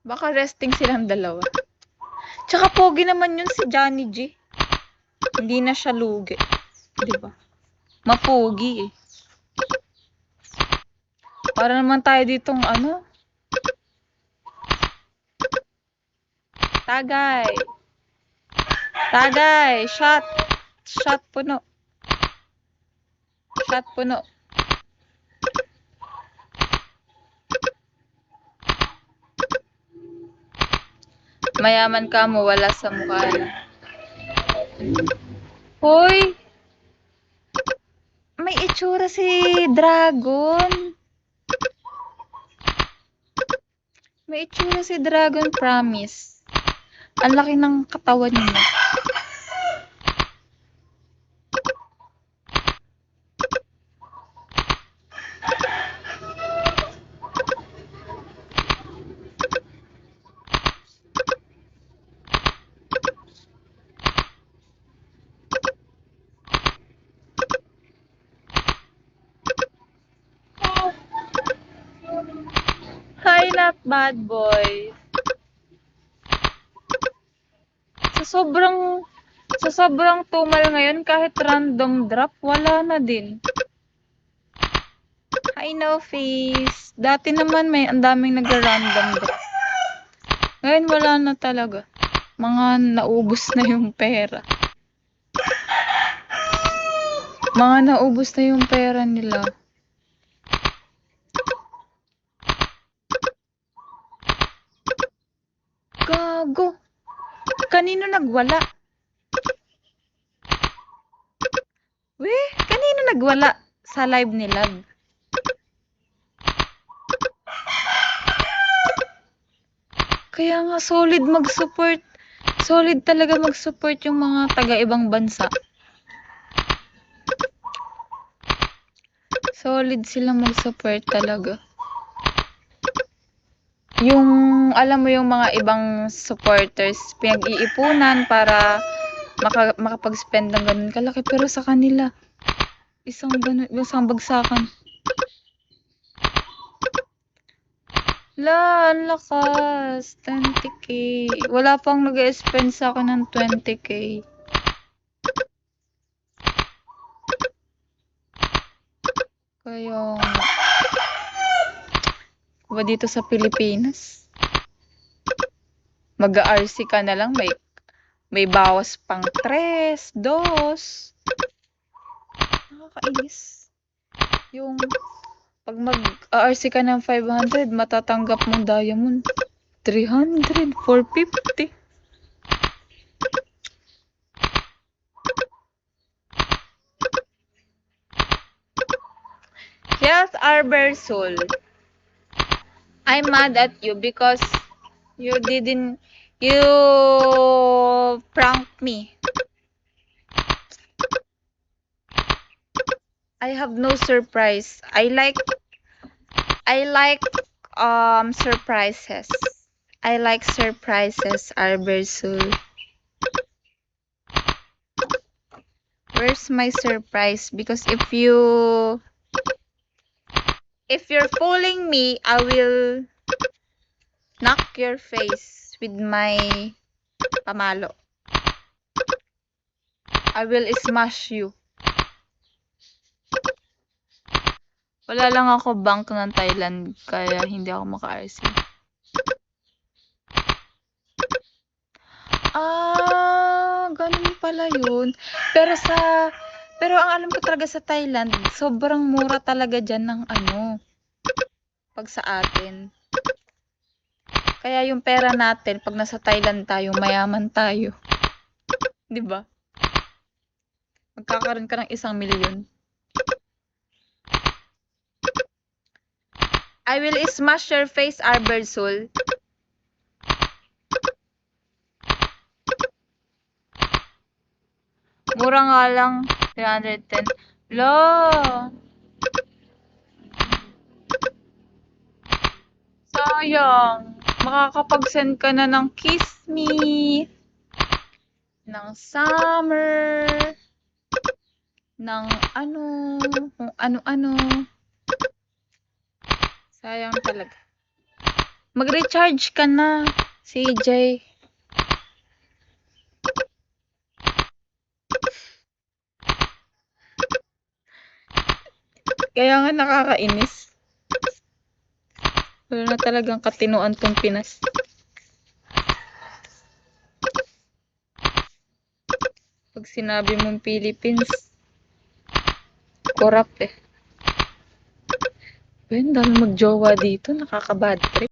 Baka resting silang dalawa. Tsaka pogi naman yun si Johnny G. Hindi na siya lugi. Diba? Mapogi eh. Para naman tayo ditong ano. Tagay. Tagay. Shot. Shot puno. Shot puno. Mayaman ka mo, wala sa mukha. Hoy! May itsura si Dragon. May itsura si Dragon, promise. Ang laki ng katawan niya. Hi, not bad boy. Sa sobrang tumal ngayon, kahit random drop, wala na din. Hi, no face. Dati naman may ang daming nagra-random drop. Ngayon wala na talaga. Mga naubos na yung pera. Mga naubos na yung pera nila. Gago. Kanino nagwala? Weh, kanino nagwala sa live nila? Kaya nga solid mag-support. Solid talaga mag-support yung mga taga-ibang bansa. Solid sila mag-support talaga. Yung, alam mo yung mga ibang supporters, pinag-iipunan para makapag-spend ng ganun kalaki. Pero sa kanila, isang bagsakan. La, ang lakas. 20k. Wala pang nag-spend sa akin ng 20k. Kaya, ba dito sa Pilipinas? Mag-RC ka na lang, may bawas pang 3, 2. Nakakainis. Yung pag mag-RC ka ng 500, matatanggap mong diamond 300, 450. Yes, Arbersoul. I'm mad at you because you pranked me. I have no surprise. I like surprises. I like surprises, Arbersoul. Where's my surprise? Because if you're fooling me, I will knock your face with my pamalo. I will smash you. Wala lang ako bank ng Thailand, kaya hindi ako maka-RC. Ganun pala yun. Pero ang alam ko talaga sa Thailand, sobrang mura talaga dyan ng pag sa atin. Kaya yung pera natin, pag nasa Thailand tayo, mayaman tayo. Diba? Magkakaroon ka ng 1 milyon. I will smash your face, Arbersoul. Mura nga lang, 310. Lo! Sayang. Makakapag-send ka na ng kiss me, ng summer, ng kung ano-ano. Sayang talaga. Mag-recharge ka na, CJ. Kaya nga nakakainis. Wala na talagang katinuan tong Pinas. Pag sinabi mong Philippines, corrupt eh. Ben, dami magjowa dito, nakaka-bad trip.